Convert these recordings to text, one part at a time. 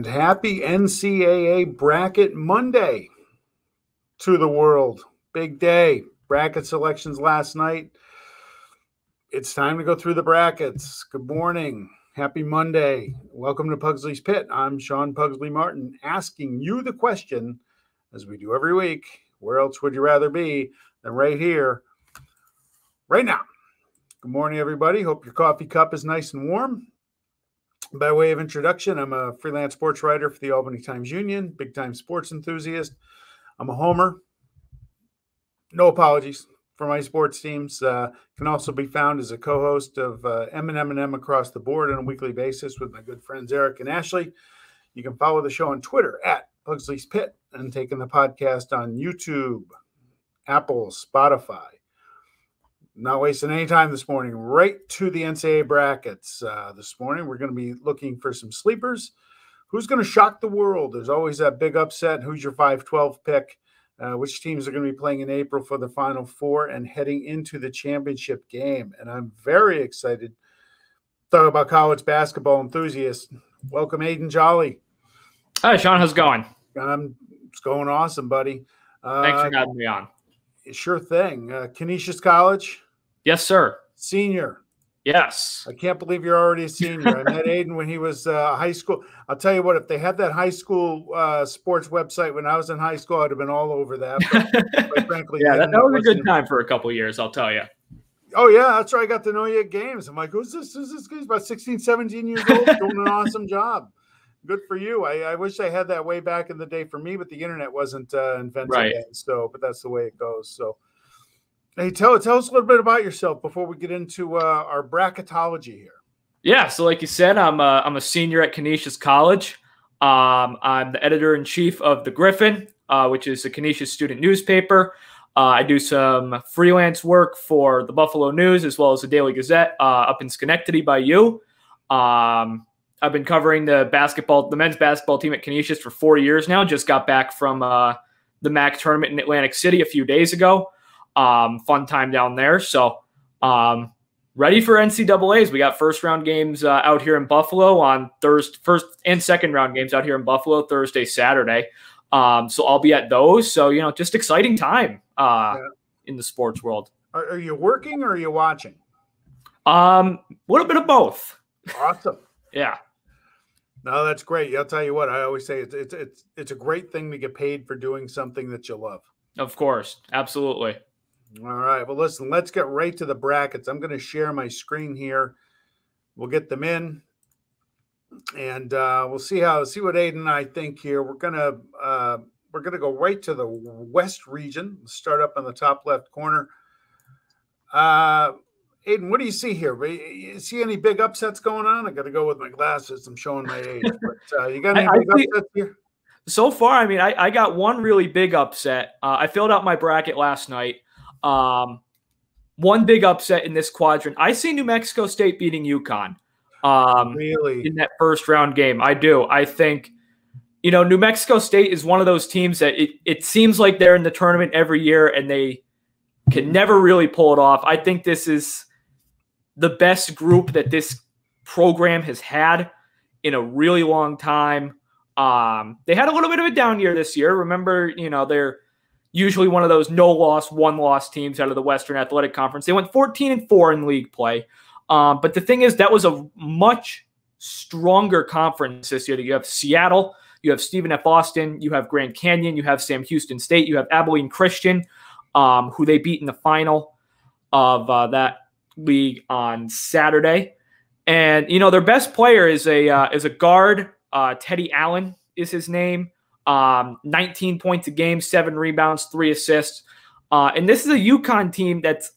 And happy NCAA Bracket Monday to the world. Big day. Bracket selections last night. It's time to go through the brackets. Good morning. Happy Monday. Welcome to Pugsley's Pit. I'm Sean Pugsley Martin, asking you the question, as we do every week, where else would you rather be than right here, right now? Good morning, everybody. Hope your coffee cup is nice and warm. By way of introduction, I'm a freelance sports writer for the Albany Times-Union, big-time sports enthusiast. I'm a homer. No apologies for my sports teams. Can also be found as a co-host of M&M across the board on a weekly basis with my good friends Eric and Ashley. You can follow the show on Twitter at Pugsley's Pit and taking the podcast on YouTube, Apple, Spotify. Not wasting any time this morning, right to the NCAA brackets. This morning, we're going to be looking for some sleepers. Who's going to shock the world? There's always that big upset. Who's your 5-12 pick? Which teams are going to be playing in April for the Final Four and heading into the championship game? And I'm very excited to talk about college basketball enthusiasts. Welcome, Aidan Joly. Hi, Sean. How's it going? It's going awesome, buddy. Thanks for having me on. Sure thing. Canisius College. Yes, sir. Senior. Yes. I can't believe you're already a senior. I met Aidan when he was high school. I'll tell you what, if they had that high school sports website when I was in high school, I'd have been all over that. But quite frankly, yeah, that was a good time for a couple of years, I'll tell you. Oh, yeah, that's right. I got to know you at games. I'm like, who's this? Who's this guy? He's about 16, 17 years old, doing an awesome job. Good for you. I wish I had that way back in the day for me, but the internet wasn't invented yet. So, but that's the way it goes. So, hey, tell us a little bit about yourself before we get into our bracketology here. Yeah, so like you said, I'm a senior at Canisius College. I'm the editor-in-chief of The Griffin, which is a Canisius student newspaper. I do some freelance work for the Buffalo News as well as the Daily Gazette up in Schenectady by you. I've been covering the men's basketball team at Canisius for 4 years now. Just got back from the MAC tournament in Atlantic City a few days ago. Fun time down there. So ready for NCAAs. We got first round games out here in Buffalo on Thursday, first and second round games out here in Buffalo Thursday, Saturday. So I'll be at those. So, just exciting time in the sports world. Are you working or are you watching? A little bit of both. Awesome. Yeah. No, that's great. I'll tell you what, I always say it's a great thing to get paid for doing something that you love. Of course. Absolutely. All right. Well, listen, let's get right to the brackets. I'm going to share my screen here. We'll get them in, and we'll see what Aidan and I think here. We're gonna go right to the West region. Start up on the top left corner. Aidan, what do you see here? You see any big upsets going on? I got to go with my glasses. I'm showing my age. But you got any big upsets here? So far, I got one really big upset. I filled out my bracket last night. One big upset in this quadrant. I see New Mexico State beating UConn. Really? In that first round game. I do. I think, New Mexico State is one of those teams that it seems like they're in the tournament every year and they can never really pull it off. I think this is the best group that this program has had in a really long time. They had a little bit of a down year this year. Remember, they're usually one of those no-loss, one-loss teams out of the Western Athletic Conference. They went 14-4 in league play. But the thing is, that was a much stronger conference this year. You have Seattle, you have Stephen F. Austin, you have Grand Canyon, you have Sam Houston State, you have Abilene Christian, who they beat in the final of that league on Saturday. And, their best player is a guard. Teddy Allen is his name. 19 points a game, 7 rebounds, 3 assists. And this is a UConn team that's,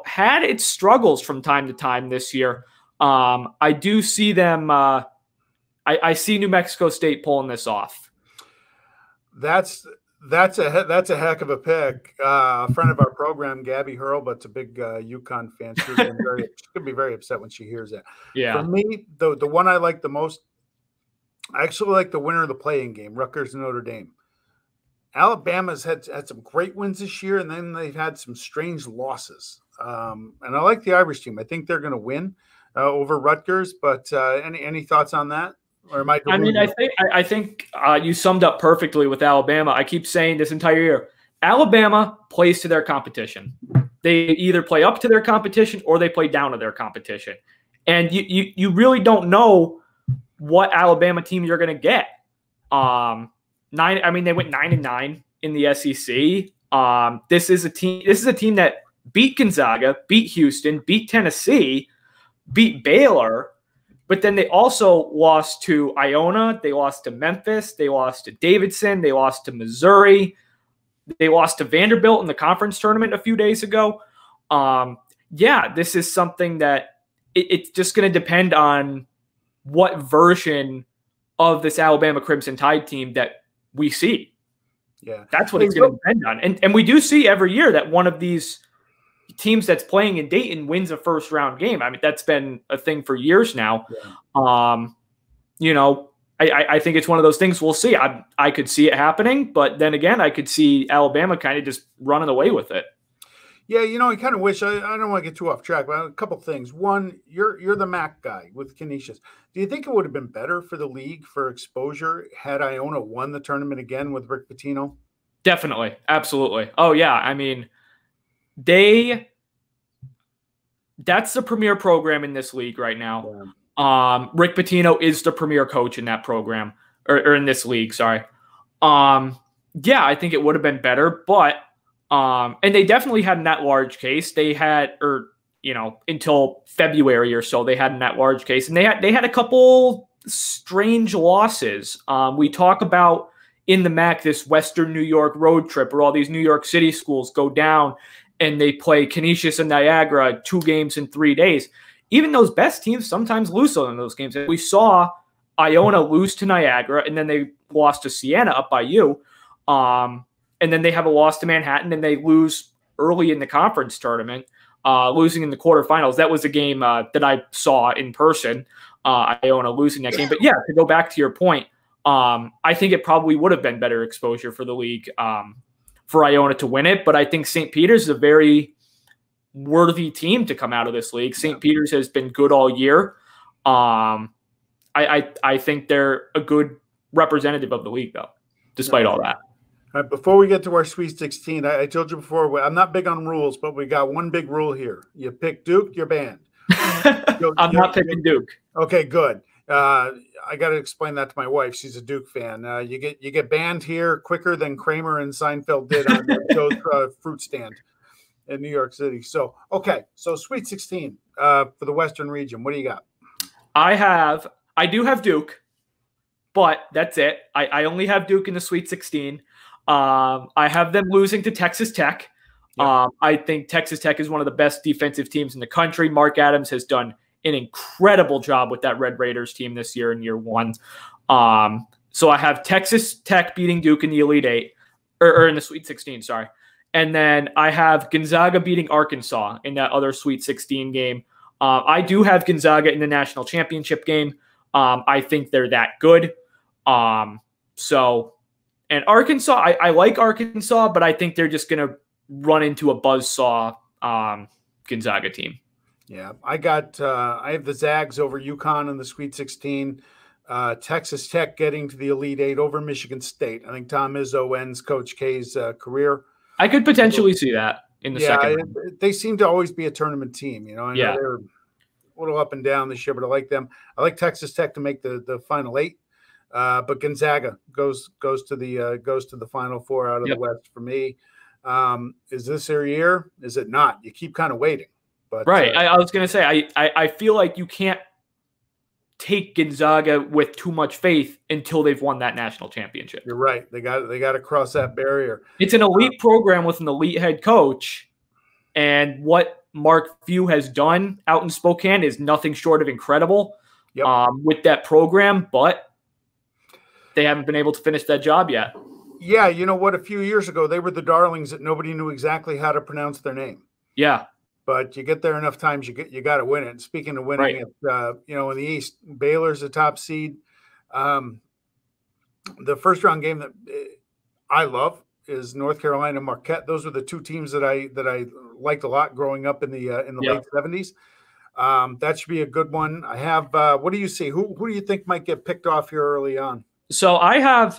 had its struggles from time to time this year. I do see them. I see New Mexico State pulling this off. That's a heck of a pick. A friend of our program, Gabby Hurlbut's a big UConn fan. She's going to be very upset when she hears that. Yeah. For me, the one I like the most, I actually like the winner of the play-in game, Rutgers and Notre Dame. Alabama's had some great wins this year, and then they've had some strange losses. And I like the Irish team. I think they're going to win over Rutgers. But any thoughts on that? Or am I I mean, delusional? I think you summed up perfectly with Alabama. I keep saying this entire year, Alabama plays to their competition. They either play up to their competition or they play down to their competition. And you really don't know what Alabama team you're going to get. They went 9-9 in the SEC. This is a team that beat Gonzaga, beat Houston, beat Tennessee, beat Baylor, but then they also lost to Iona, they lost to Memphis, they lost to Davidson, they lost to Missouri, they lost to Vanderbilt in the conference tournament a few days ago. This is something that it's just going to depend on what version of this Alabama Crimson Tide team that we see. Yeah, that's what it's going to depend on. And we do see every year that one of these teams that's playing in Dayton wins a first round game. I mean, that's been a thing for years now. Yeah. I think it's one of those things we'll see. I could see it happening, but then again, I could see Alabama kind of just running away with it. Yeah, I kind of wish, I don't want to get too off track, but a couple things. One, you're the MAC guy with Canisius. Do you think it would have been better for the league for exposure had Iona won the tournament again with Rick Pitino? Definitely. Absolutely. Oh, yeah. I mean, that's the premier program in this league right now. Yeah. Rick Pitino is the premier coach in that program, or in this league, sorry. I think it would have been better, but and they definitely had an at-large case. They had, until February or so, they had an at-large case, and they had a couple strange losses. We talk about in the MAC this Western New York road trip where all these New York City schools go down and they play Canisius and Niagara 2 games in 3 days. Even those best teams sometimes lose in those games. We saw Iona lose to Niagara, and then they lost to Siena up by you. And then they have a loss to Manhattan, and they lose early in the conference tournament, losing in the quarterfinals. That was a game that I saw in person, Iona losing that game. But yeah, to go back to your point, I think it probably would have been better exposure for the league for Iona to win it. But I think St. Peter's is a very worthy team to come out of this league. St. Peter's has been good all year. I think they're a good representative of the league, though, despite all that. All right, before we get to our Sweet 16, I told you before, I'm not big on rules, but we got one big rule here. You pick Duke, you're banned. I'm not picking Duke. Okay, good. I got to explain that to my wife. She's a Duke fan. You get banned here quicker than Kramer and Seinfeld did on Joe's fruit stand in New York City. So, okay, so Sweet 16 for the Western region. What do you got? I do have Duke, but that's it. I only have Duke in the Sweet 16. I have them losing to Texas Tech. Yep. I think Texas Tech is one of the best defensive teams in the country. Mark Adams has done an incredible job with that Red Raiders team this year in year 1. So I have Texas Tech beating Duke in the Elite 8, or in the Sweet 16, sorry. And then I have Gonzaga beating Arkansas in that other Sweet 16 game. I do have Gonzaga in the national championship game. I think they're that good. And Arkansas, I like Arkansas, but I think they're just going to run into a buzzsaw Gonzaga team. Yeah, I have the Zags over UConn in the Sweet 16. Texas Tech getting to the Elite 8 over Michigan State. I think Tom Izzo ends Coach K's career. I could potentially see that in the second round. They seem to always be a tournament team. I know they're a little up and down this year, but I like them. I like Texas Tech to make the Final 8. But Gonzaga goes to the Final 4 out of the West for me. Is this their year? Is it not? You keep kind of waiting. But right. I was going to say, I feel like you can't take Gonzaga with too much faith until they've won that national championship. You're right. They got to cross that barrier. It's an elite program with an elite head coach, and what Mark Few has done out in Spokane is nothing short of incredible with that program, but they haven't been able to finish that job yet. Yeah, you know what? A few years ago, they were the darlings that nobody knew exactly how to pronounce their name. Yeah. But you get there enough times, you got to win it. And speaking of winning, right. In the East, Baylor's a top seed. The first round game that I love is North Carolina Marquette. Those were the two teams that I liked a lot growing up in the late 70s. That should be a good one. I have. What do you see? Who do you think might get picked off here early on? So I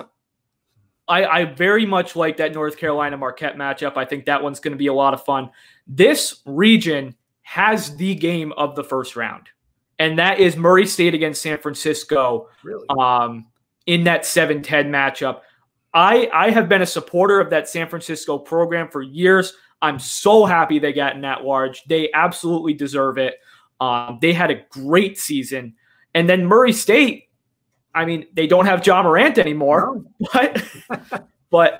very much like that North Carolina Marquette matchup. I think that one's going to be a lot of fun. This region has the game of the first round, and that is Murray State against San Francisco. Really? In that 7-10 matchup. I have been a supporter of that San Francisco program for years. I'm so happy they got in that large. They absolutely deserve it. They had a great season. And then Murray State, I mean, they don't have Ja Morant anymore, but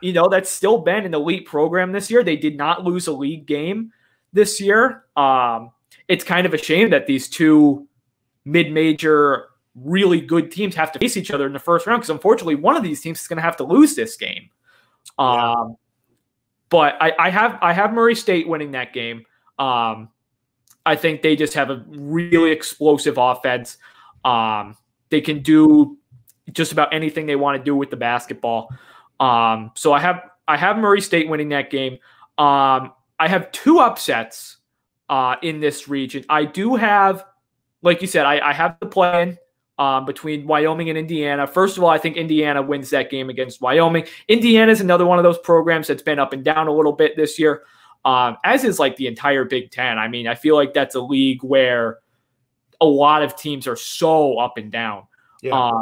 that's still been an elite program this year. They did not lose a league game this year. It's kind of a shame that these two mid-major, really good teams have to face each other in the first round because unfortunately one of these teams is going to have to lose this game. But I have Murray State winning that game. I think they just have a really explosive offense. They can do just about anything they want to do with the basketball. So I have Murray State winning that game. I have two upsets in this region. I do have, like you said, I have the play-in between Wyoming and Indiana. First of all, I think Indiana wins that game against Wyoming. Indiana is another one of those programs that's been up and down a little bit this year, as is like the entire Big Ten. I mean, I feel like that's a league where a lot of teams are so up and down. Yeah.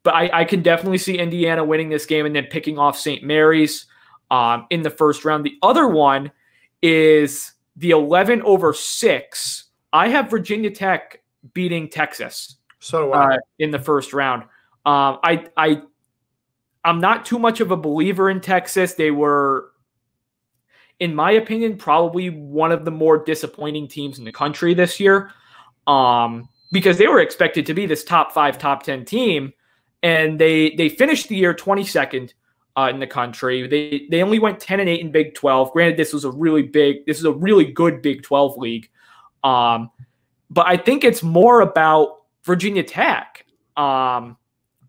But I can definitely see Indiana winning this game and then picking off St. Mary's in the first round. The other one is the 11/6. I have Virginia Tech beating Texas. So in the first round. I'm not too much of a believer in Texas. They were, in my opinion, probably one of the more disappointing teams in the country this year. Because they were expected to be this top 5, top 10 team, and they finished the year 22nd in the country. They only went 10-8 in Big 12. Granted, this is a really good Big 12 league. But I think it's more about Virginia Tech.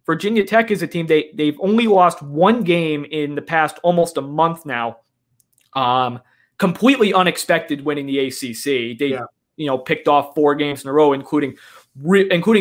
Virginia Tech is a team, they've only lost one game in the past almost a month now. Completely unexpected winning the ACC. They picked off 4 games in a row, including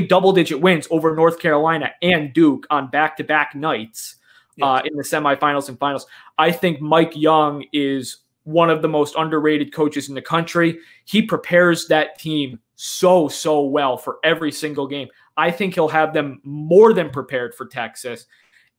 double-digit wins over North Carolina and Duke on back-to-back nights in the semifinals and finals. I think Mike Young is one of the most underrated coaches in the country. He prepares that team so well for every single game. I think he'll have them more than prepared for Texas.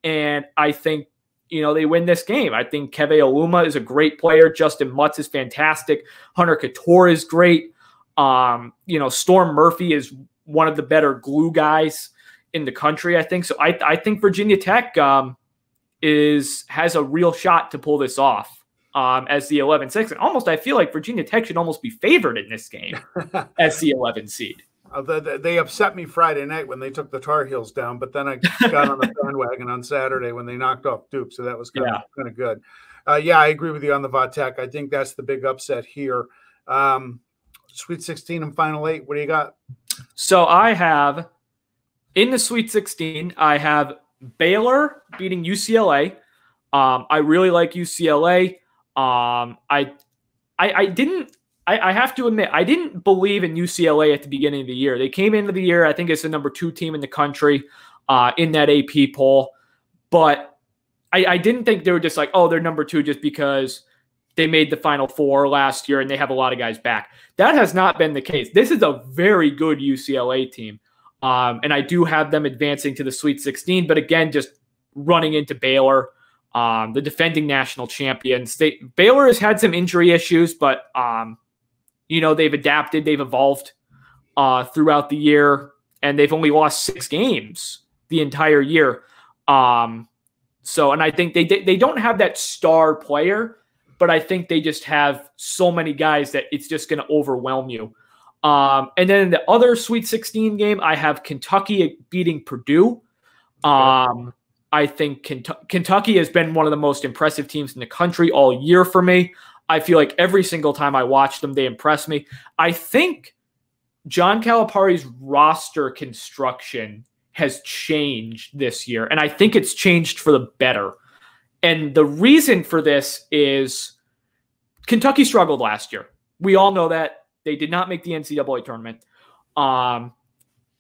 And I think, they win this game. I think Keve Aluma is a great player. Justin Mutz is fantastic. Hunter Couture is great. Storm Murphy is one of the better glue guys in the country, I think. So I think Virginia Tech has a real shot to pull this off. As the 11-6. And almost, I feel like Virginia Tech should almost be favored in this game as the 11 seed. They upset me Friday night when they took the Tar Heels down, but then I got on the bandwagon on Saturday when they knocked off Duke, so that was kind of good. I agree with you on the Vatech. I think that's the big upset here. Sweet 16 and Final 8, what do you got? So I have, in the Sweet 16, I have Baylor beating UCLA. I really like UCLA. I have to admit, I didn't believe in UCLA at the beginning of the year. They came into the year, I think it's the number 2 team in the country in that AP poll. But I didn't think they were just like, they're number 2 just because they made the Final Four last year and they have a lot of guys back. That has not been the case. This is a very good UCLA team. And I do have them advancing to the Sweet 16, but again, just running into Baylor. The defending national champions. Baylor has had some injury issues, but they've adapted, they've evolved throughout the year, and they've only lost 6 games the entire year. And I think they don't have that star player, but I think they just have so many guys that it's just going to overwhelm you. And then in the other Sweet 16 game, I have Kentucky beating Purdue. I think Kentucky has been one of the most impressive teams in the country all year for me. I feel like every single time I watch them, they impress me. I think John Calipari's roster construction has changed this year, and I think it's changed for the better. And the reason for this is Kentucky struggled last year. We all know that. They did not make the NCAA tournament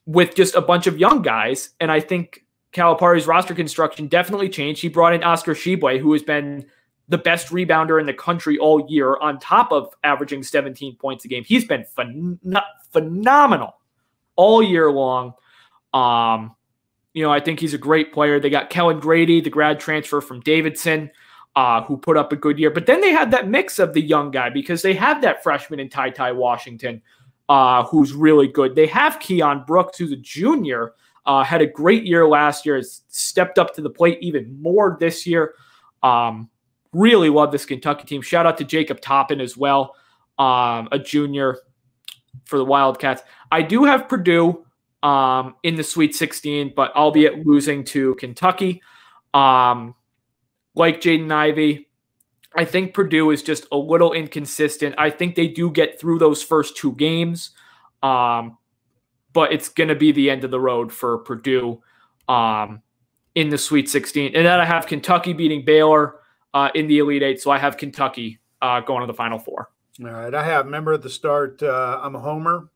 with just a bunch of young guys. And I think Calipari's roster construction definitely changed. He brought in Oscar Shibwe, who has been the best rebounder in the country all year, on top of averaging 17 points a game. He's been phenomenal all year long. I think he's a great player. They got Kellen Grady, the grad transfer from Davidson, who put up a good year. But then they had that mix of the young guy, because they have that freshman in Ty Washington, who's really good. They have Keon Brooks, who's a junior, had a great year last year, has stepped up to the plate even more this year. Really love this Kentucky team. Shout out to Jacob Toppin as well, a junior for the Wildcats. I do have Purdue in the Sweet 16, but albeit losing to Kentucky. Like Jaden Ivey, I think Purdue is just a little inconsistent. I think they do get through those first two games, but it's going to be the end of the road for Purdue in the Sweet 16. And then I have Kentucky beating Baylor in the Elite Eight, so I have Kentucky going to the Final Four. All right, I have, remember at the start, I'm a homer.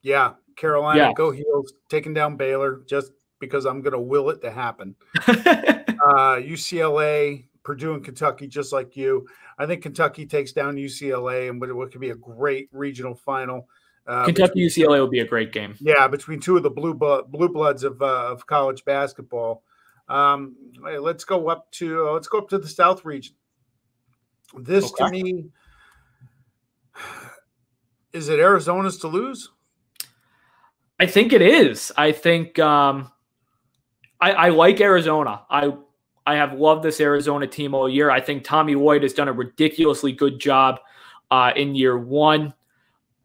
Yeah, Carolina, Go Heels, taking down Baylor just because I'm going to will it to happen. UCLA, Purdue, and Kentucky, just like you. I think Kentucky takes down UCLA and what could be a great regional final. Kentucky UCLA will be a great game. Yeah, between two of the blue bloods of college basketball. Let's go up to the South region. This to me, is it Arizona's to lose? I think it is. I think I like Arizona. I have loved this Arizona team all year. I think Tommy Lloyd has done a ridiculously good job in year one.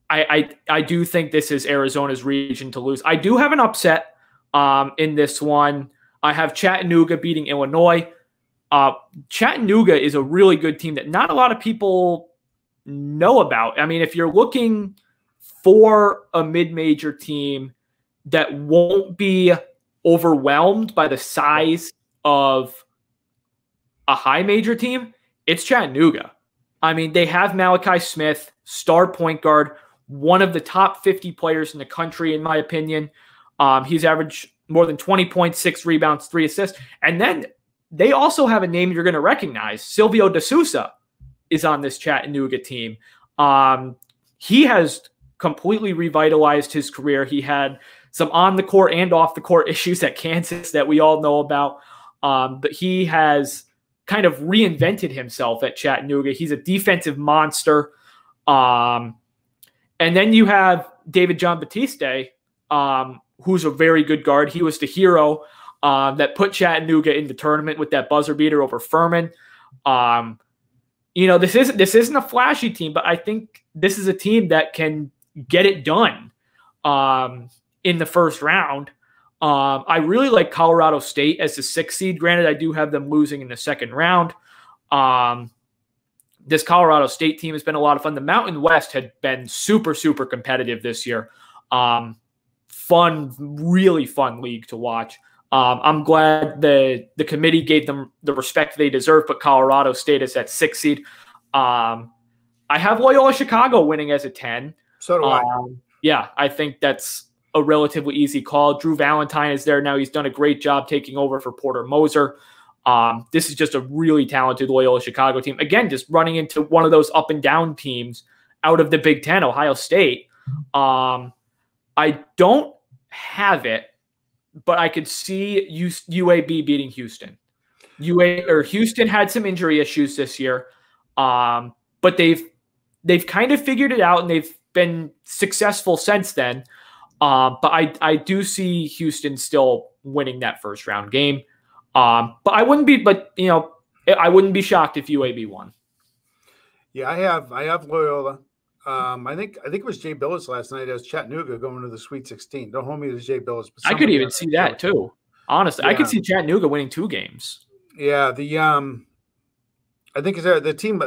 I do think this is Arizona's region to lose. I do have an upset in this one. I have Chattanooga beating Illinois. Chattanooga is a really good team that not a lot of people know about. I mean, if you're looking for a mid-major team that won't be overwhelmed by the size of a high major team, it's Chattanooga. I mean, they have Malachi Smith, star point guard, one of the top 50 players in the country, in my opinion. He's averaged more than 20 points, 6 rebounds, 3 assists. And then they also have a name you're going to recognize. Silvio De Sousa is on this Chattanooga team. He has completely revitalized his career. He had some on-the-court and off-the-court issues at Kansas that we all know about. But he has kind of reinvented himself at Chattanooga. He's a defensive monster. And then you have David John Batiste, who's a very good guard. He was the hero that put Chattanooga in the tournament with that buzzer beater over Furman. This isn't a flashy team, but I think this is a team that can get it done in the first round. I really like Colorado State as the 6th seed. Granted, I do have them losing in the second round. This Colorado State team has been a lot of fun. The Mountain West had been super, super competitive this year. Really fun league to watch. I'm glad the committee gave them the respect they deserve, but Colorado State is at 6th seed. I have Loyola Chicago winning as a 10. So do I. Yeah, I think that's a relatively easy call. Drew Valentine is there now. He's done a great job taking over for Porter Moser. This is just a really talented Loyola Chicago team. Again, just running into one of those up and down teams out of the Big Ten, Ohio State. I don't have it, but I could see UAB beating Houston. Houston had some injury issues this year, but they've kind of figured it out and they've been successful since then. But I do see Houston still winning that first round game. But I wouldn't be shocked if UAB won. Yeah, I have Loyola. I think it was Jay Billis last night as Chattanooga going to the Sweet 16. Don't hold me to Jay Billis. But I could even see that too. Honestly, yeah. I could see Chattanooga winning 2 games. Yeah, I think the team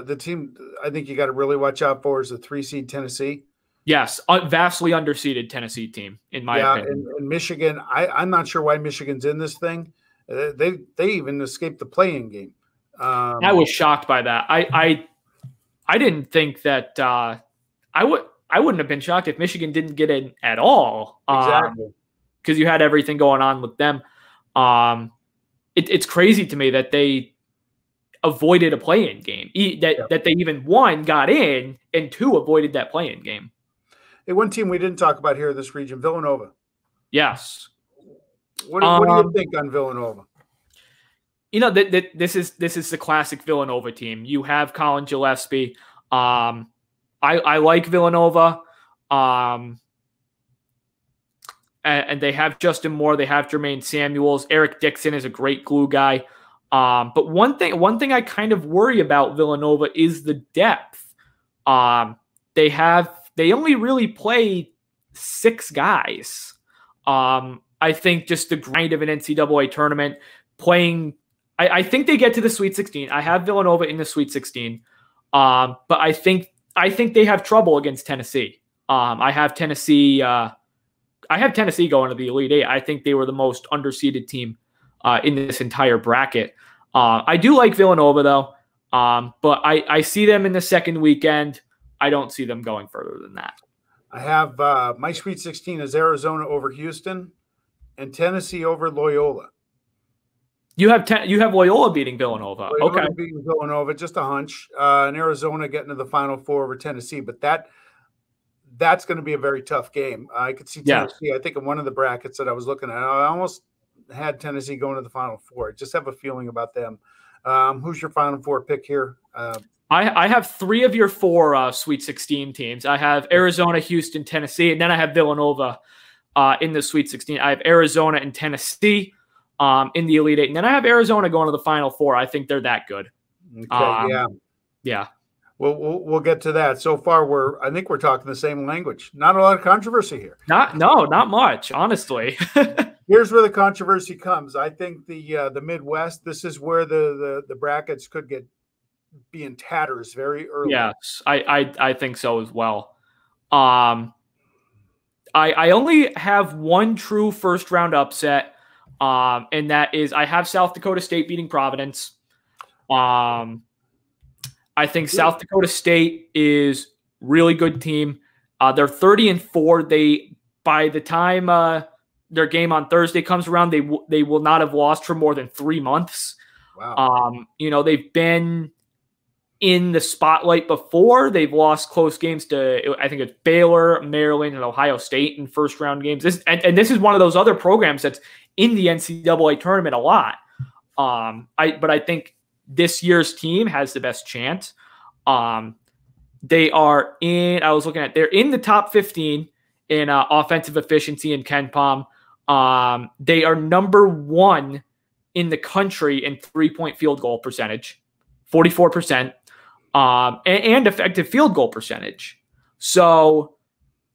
I think you got to really watch out for is the 3 seed Tennessee. Yes, vastly underseeded Tennessee team in my opinion. And Michigan, I'm not sure why Michigan's in this thing. They even escaped the play-in game. I was shocked by that. I didn't think that I wouldn't have been shocked if Michigan didn't get in at all. Exactly. Because you had everything going on with them. It's crazy to me that they avoided a play-in game. That they even, one, got in, and two, avoided that play-in game. Hey, one team we didn't talk about here in this region, Villanova. Yes. What do you think on Villanova? You know, this is the classic Villanova team. You have Colin Gillespie. I like Villanova. And they have Justin Moore. They have Jermaine Samuels. Eric Dixon is a great glue guy. But one thing I kind of worry about Villanova is the depth. They only really play 6 guys. I think just the grind of an NCAA tournament playing. I think they get to the Sweet 16. I have Villanova in the Sweet 16. But I think they have trouble against Tennessee. I have Tennessee going to the Elite Eight. I think they were the most underseeded team in this entire bracket. I do like Villanova, though, but I see them in the second weekend. I don't see them going further than that. I have my Sweet 16 is Arizona over Houston and Tennessee over Loyola. You have Loyola beating Villanova. Loyola beating Villanova, just a hunch. And Arizona getting to the Final Four over Tennessee, but that's going to be a very tough game. I could see Tennessee. Yeah. I think in one of the brackets that I was looking at, I almost had Tennessee going to the Final Four. I just have a feeling about them. Who's your Final Four pick here? I have 3 of your 4 Sweet 16 teams. I have Arizona, Houston, Tennessee, and then I have Villanova in the Sweet 16. I have Arizona and Tennessee in the Elite Eight, and then I have Arizona going to the Final Four. I think they're that good. Okay, yeah. We'll get to that. So far, I think we're talking the same language. Not a lot of controversy here. Not much, honestly. Here's where the controversy comes. I think the Midwest. This is where the brackets could be in tatters very early. Yes, I think so as well. I only have one true first round upset, and that is I have South Dakota State beating Providence. I think South Dakota State is really good team. They're 30-4. By the time their game on Thursday comes around, they will not have lost for more than 3 months. Wow. They've been in the spotlight before. They've lost close games to, I think it's Baylor, Maryland, and Ohio State in first round games. This is one of those other programs that's in the NCAA tournament a lot. But I think this year's team has the best chance. They're in the top 15 in offensive efficiency in KenPom. They are number 1 in the country in 3-point field goal percentage, 44%, and effective field goal percentage. So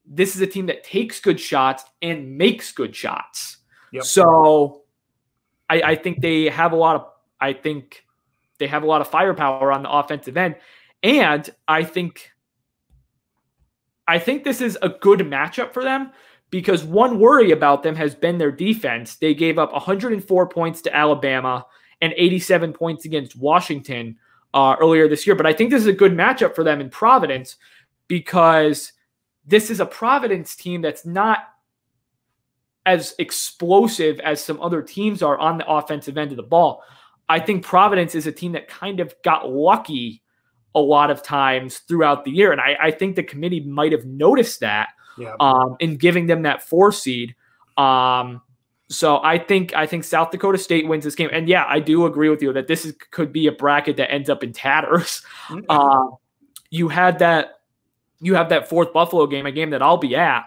this is a team that takes good shots and makes good shots. Yep. So I think they have a lot of firepower on the offensive end. And I think this is a good matchup for them because one worry about them has been their defense. They gave up 104 points to Alabama and 87 points against Washington earlier this year. But I think this is a good matchup for them in Providence because this is a Providence team that's not as explosive as some other teams are on the offensive end of the ball. I think Providence is a team that kind of got lucky a lot of times throughout the year. And I think the committee might have noticed that in giving them that 4 seed. So I think South Dakota State wins this game. And yeah, I do agree with you that this could be a bracket that ends up in tatters. You have that 4th Buffalo game, a game that I'll be at,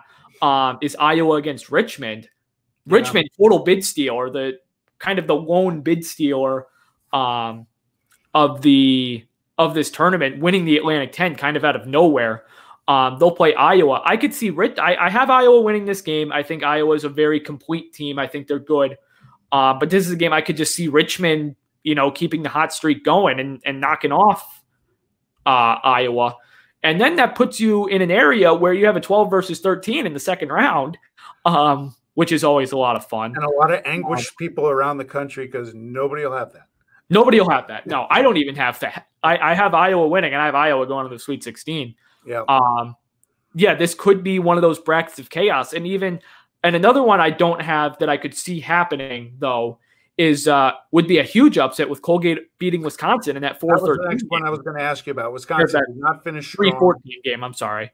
is Iowa against Richmond. Richmond, total bid stealer, the kind of the lone bid stealer of this tournament, winning the Atlantic 10 kind of out of nowhere. They'll play Iowa. I could see I have Iowa winning this game. I think Iowa is a very complete team. I think they're good. But this is a game I could just see Richmond, keeping the hot streak going and knocking off Iowa. And then that puts you in an area where you have a 12 versus 13 in the second round, which is always a lot of fun. And a lot of anguished people around the country because nobody will have that. Nobody will have that. No, I don't even have that. I have Iowa winning, and I have Iowa going to the Sweet 16. Yeah. yeah, this could be one of those brackets of chaos. And another one I don't have that I could see happening though is would be a huge upset with Colgate beating Wisconsin in that 4-13. That was the next one I was going to ask you about. Wisconsin did not finish strong. 3-14 game. I'm sorry.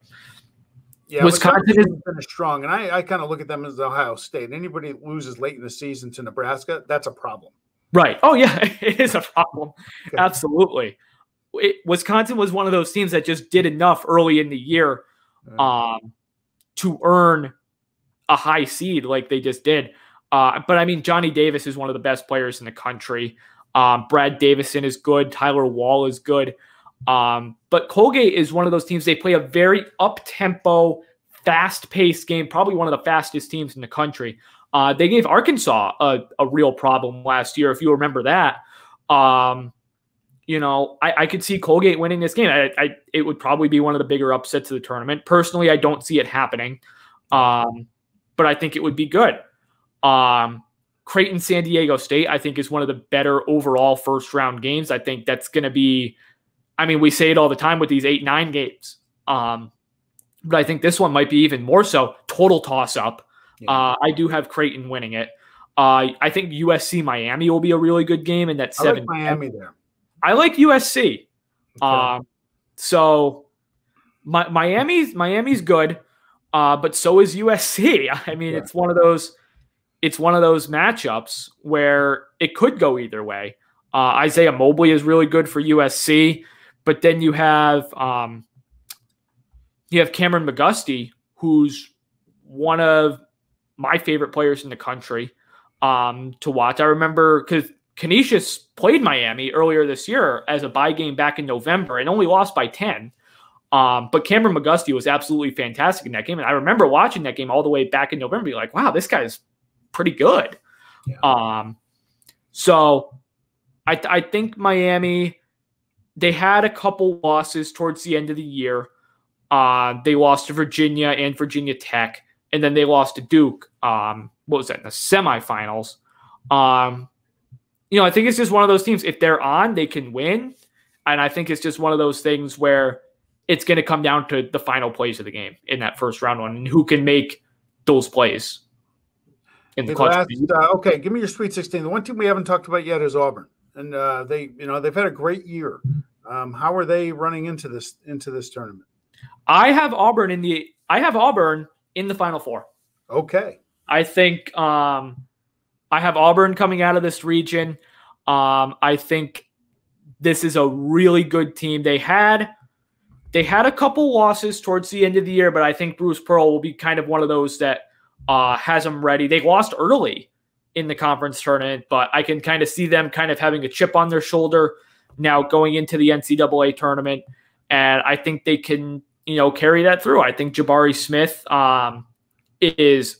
Yeah, Wisconsin didn't finish strong, and I kind of look at them as Ohio State. Anybody that loses late in the season to Nebraska, that's a problem. Right. Oh yeah, it is a problem. Okay. Absolutely. Wisconsin was one of those teams that just did enough early in the year to earn a high seed like they just did. But I mean, Johnny Davis is one of the best players in the country. Brad Davison is good. Tyler Wall is good. But Colgate is one of those teams, they play a very up-tempo, fast-paced game, probably one of the fastest teams in the country. They gave Arkansas a real problem last year, if you remember that. You know, I could see Colgate winning this game. It would probably be one of the bigger upsets of the tournament. Personally, I don't see it happening, but I think it would be good. Creighton San Diego State, I think, is one of the better overall first-round games. I think that's going to be, I mean, we say it all the time with these 8-9 games, but I think this one might be even more so. Total toss-up. Yeah. I do have Creighton winning it. I think USC Miami will be a really good game in that 7. I like Miami there. I like USC. Okay. So Miami's good, but so is USC. I mean, it's one of those matchups where it could go either way. Isaiah Mobley is really good for USC, but then you have Cameron McGusty, who's one of my favorite players in the country to watch. I remember because Canisius played Miami earlier this year as a bye game back in November and only lost by 10. But Cameron McGusty was absolutely fantastic in that game. And I remember watching that game all the way back in November, be like, wow, this guy's pretty good. Yeah. So I think Miami, they had a couple losses towards the end of the year. They lost to Virginia and Virginia Tech, and then they lost to Duke. What was that, in the semifinals? You know, I think it's just one of those teams. If they're on, they can win. And I think it's just one of those things where it's going to come down to the final plays of the game in that first round one and who can make those plays in the clutch. Okay, give me your Sweet 16. The one team we haven't talked about yet is Auburn. And they've had a great year. How are they running into this tournament? I have Auburn in the Final Four. Okay. I think I have Auburn coming out of this region. I think this is a really good team. They had a couple losses towards the end of the year, but I think Bruce Pearl will be kind of one of those that has them ready. They lost early in the conference tournament, but I can kind of see them kind of having a chip on their shoulder now going into the NCAA tournament. And I think they can, carry that through. I think Jabari Smith is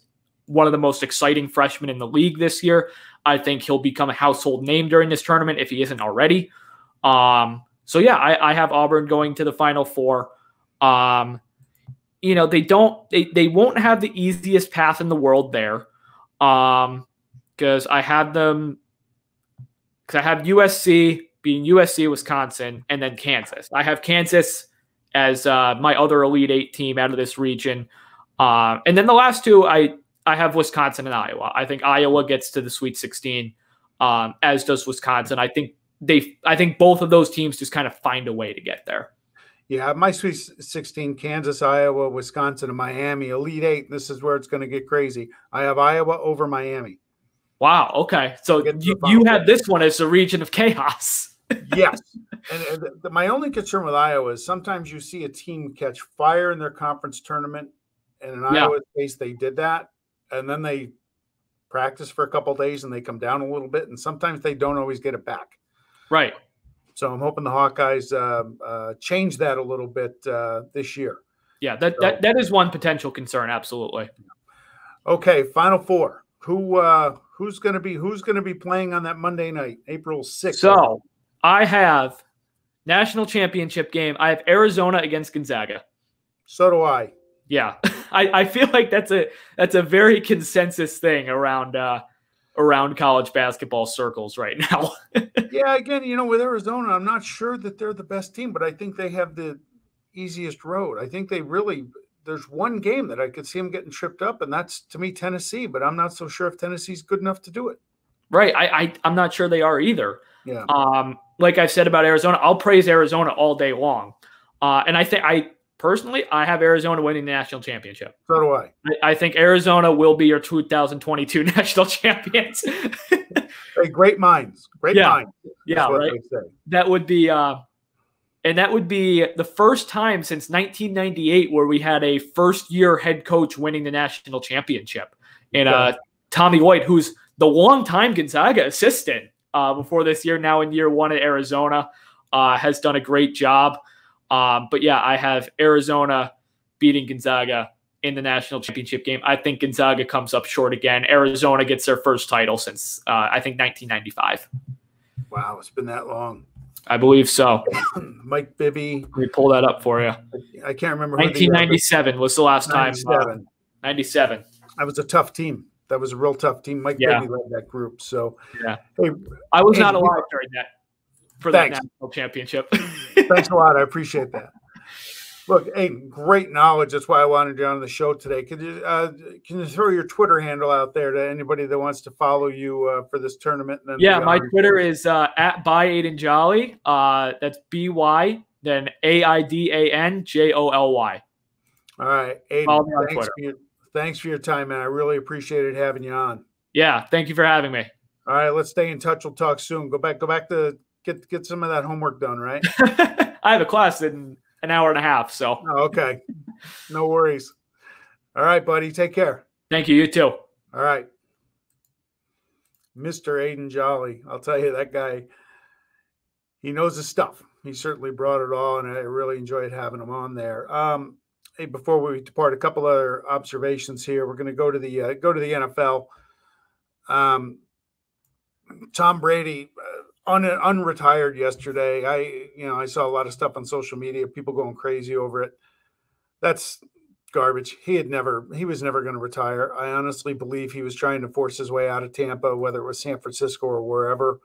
one of the most exciting freshmen in the league this year. I think he'll become a household name during this tournament if he isn't already. So yeah, I have Auburn going to the Final Four. They won't have the easiest path in the world there. Because I have USC being USC, Wisconsin, and then Kansas. I have Kansas as my other Elite Eight team out of this region. And then the last two, I have Wisconsin and Iowa. I think Iowa gets to the Sweet 16, as does Wisconsin. I think both of those teams just kind of find a way to get there. Yeah, my Sweet 16, Kansas, Iowa, Wisconsin, and Miami. Elite Eight, this is where it's going to get crazy. I have Iowa over Miami. Wow, okay. So you have this one as a region of chaos. Yes. And my only concern with Iowa is sometimes you see a team catch fire in their conference tournament, and in Iowa's case, they did that, and then they practice for a couple of days and they come down a little bit, and sometimes they don't always get it back. Right. So I'm hoping the Hawkeyes change that a little bit this year. Yeah, that is one potential concern. Absolutely. Okay, Final Four. Who's going to be playing on that Monday night, April 6th? So I have national championship game. I have Arizona against Gonzaga. So do I. Yeah, I feel like that's a very consensus thing around college basketball circles right now. Yeah, again, with Arizona, I'm not sure that they're the best team, but I think they have the easiest road. I think they really there's one game that I could see them getting tripped up, and that's, to me, Tennessee. But I'm not so sure if Tennessee's good enough to do it. Right. I'm not sure they are either. Yeah. Like I've said about Arizona, I'll praise Arizona all day long. And I personally have Arizona winning the national championship. So do I. I think Arizona will be your 2022 national champions. Hey, great minds. Great minds. Yeah, right. That would be and that would be the first time since 1998 where we had a first-year head coach winning the national championship. And Tommy White, who's the longtime Gonzaga assistant before this year, now in year one at Arizona, has done a great job. But yeah, I have Arizona beating Gonzaga in the national championship game. I think Gonzaga comes up short again. Arizona gets their first title since, I think, 1995. Wow, it's been that long. I believe so. Mike Bibby. Let me pull that up for you. I can't remember. 1997 was the last 97. time. 97. That was a tough team. That was a real tough team. Mike Bibby led that group. So, yeah. Hey, I was not alive during that for that thanks. national championship. Thanks a lot. I appreciate that. Look, hey, great knowledge. That's why I wanted you on the show today. Can you throw your Twitter handle out there to anybody that wants to follow you for this tournament? And then my Twitter is at by Aidan Joly. That's BY, then AIDANJOLY. All right, Aidan. Thanks for your time, man. I really appreciated having you on. Yeah, thank you for having me. All right, let's stay in touch. We'll talk soon. Go back to get some of that homework done, right? I have a class in an hour and a half, so. Oh, okay. No worries. All right, buddy. Take care. Thank you. You too. All right. Mr. Aidan Joly. I'll tell you, that guy, he knows his stuff. He certainly brought it all, and I really enjoyed having him on there. Hey, before we depart, a couple other observations here. We're going to go to the NFL. Tom Brady unretired yesterday. I saw a lot of stuff on social media, people going crazy over it. That's garbage. He was never going to retire. I honestly believe he was trying to force his way out of Tampa, whether it was San Francisco or wherever.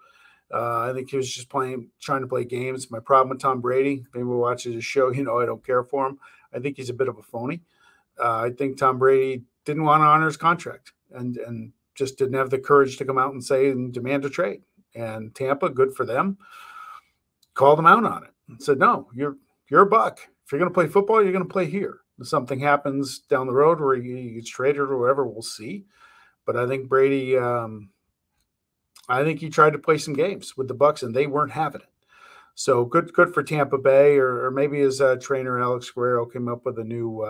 I think he was just trying to play games. My problem with Tom Brady, maybe we'll watch his show, I don't care for him. I think he's a bit of a phony. I think Tom Brady didn't want to honor his contract and just didn't have the courage to come out and say and demand a trade. And Tampa, good for them, called him out on it and said, no, you're a Buck. If you're going to play football, you're going to play here. If something happens down the road where he gets traded or whatever, we'll see. But I think Brady, I think he tried to play some games with the Bucks, and they weren't having it. So good for Tampa Bay, or maybe his trainer Alex Guerrero came up with a new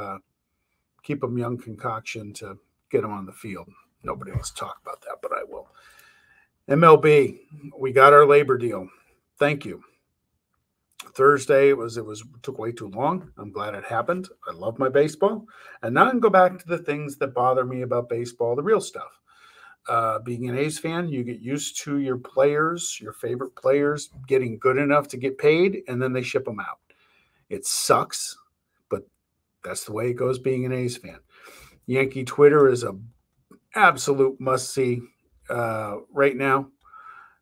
keep him young concoction to get him on the field. Nobody wants to talk about that, but I will. MLB, we got our labor deal. Thank you. Thursday it took way too long. I'm glad it happened. I love my baseball. And now I can go back to the things that bother me about baseball, the real stuff. Being an A's fan, you get used to your players, your favorite players, getting good enough to get paid, and then they ship them out. It sucks, but that's the way it goes being an A's fan. Yankee Twitter is a absolute must-see right now.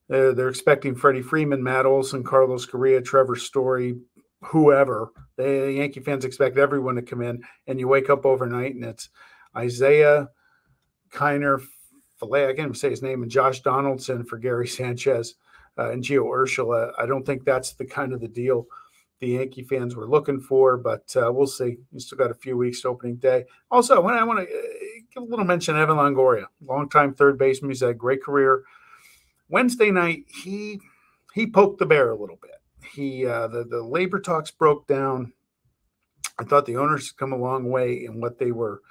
They're expecting Freddie Freeman, Matt Olson, Carlos Correa, Trevor Story, whoever. The Yankee fans expect everyone to come in, and you wake up overnight, and it's Isaiah Kiner, I can't even say his name, and Josh Donaldson for Gary Sanchez and Gio Urshela. I don't think that's the kind of the deal the Yankee fans were looking for, but we'll see. You still got a few weeks to opening day. Also, I want to give a little mention to Evan Longoria, longtime third baseman. He's had a great career. Wednesday night, he poked the bear a little bit. The labor talks broke down. I thought the owners had come a long way in what they were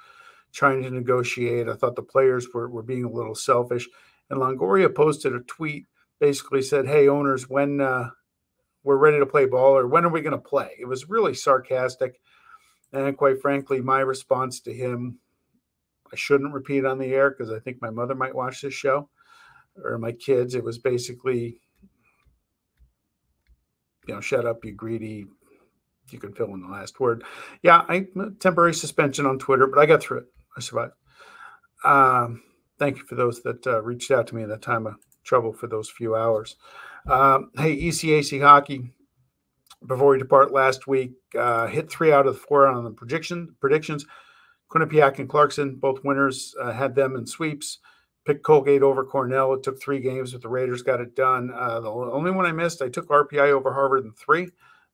trying to negotiate. I thought the players were being a little selfish. And Longoria posted a tweet, basically said, hey, owners, when we're ready to play ball, or when are we going to play? It was really sarcastic. And quite frankly, my response to him, I shouldn't repeat on the air because I think my mother might watch this show, or my kids. It was basically, shut up, you greedy. You can fill in the last word. Yeah, temporary suspension on Twitter, but I got through it. I survived. Thank you for those that reached out to me in that time of trouble for those few hours. Hey, ECAC hockey. before we depart last week. Hit 3 out of the 4 on the predictions. Quinnipiac and Clarkson, both winners, had them in sweeps. Picked Colgate over Cornell. It took 3 games, but the Raiders got it done. The only one I missed, I took RPI over Harvard in 3.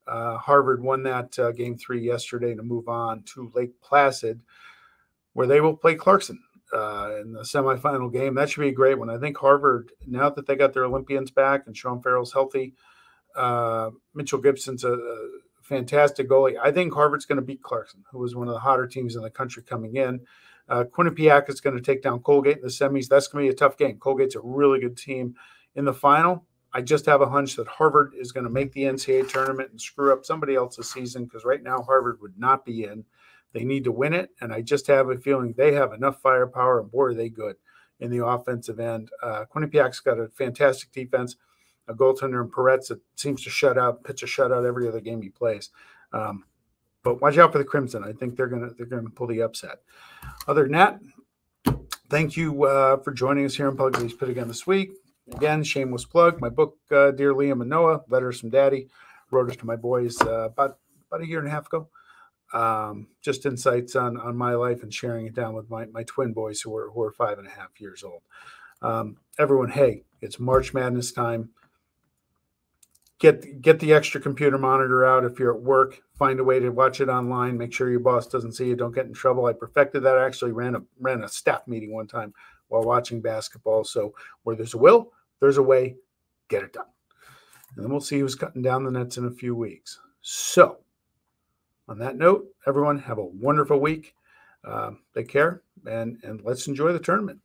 Harvard won that game 3 yesterday to move on to Lake Placid, where they will play Clarkson in the semifinal game. That should be a great one. I think Harvard, now that they got their Olympians back and Sean Farrell's healthy, Mitchell Gibson's a fantastic goalie. I think Harvard's going to beat Clarkson, who was one of the hotter teams in the country coming in. Quinnipiac is going to take down Colgate in the semis. That's going to be a tough game. Colgate's a really good team. In the final, I just have a hunch that Harvard is going to make the NCAA tournament and screw up somebody else's season, because right now Harvard would not be in. They need to win it, and I just have a feeling they have enough firepower, and boy, are they good in the offensive end. Quinnipiac's got a fantastic defense, a goaltender in Peretz that seems to pitch a shutout every other game he plays. But watch out for the Crimson. I think they're gonna pull the upset. Other than that, thank you for joining us here on Pugsley's Pit again this week. Again, shameless plug. My book, Dear Liam and Noah, Letters from Daddy, wrote it to my boys about a year and a half ago. Just insights on my life and sharing it down with my twin boys who are 5.5 years old. Everyone, hey, it's March Madness time. Get the extra computer monitor out. If you're at work, find a way to watch it online. Make sure your boss doesn't see you. Don't get in trouble. I perfected that. I actually ran a staff meeting one time while watching basketball. So where there's a will, there's a way. Get it done. And then we'll see who's cutting down the nets in a few weeks. So on that note, everyone, have a wonderful week. Take care, and let's enjoy the tournament.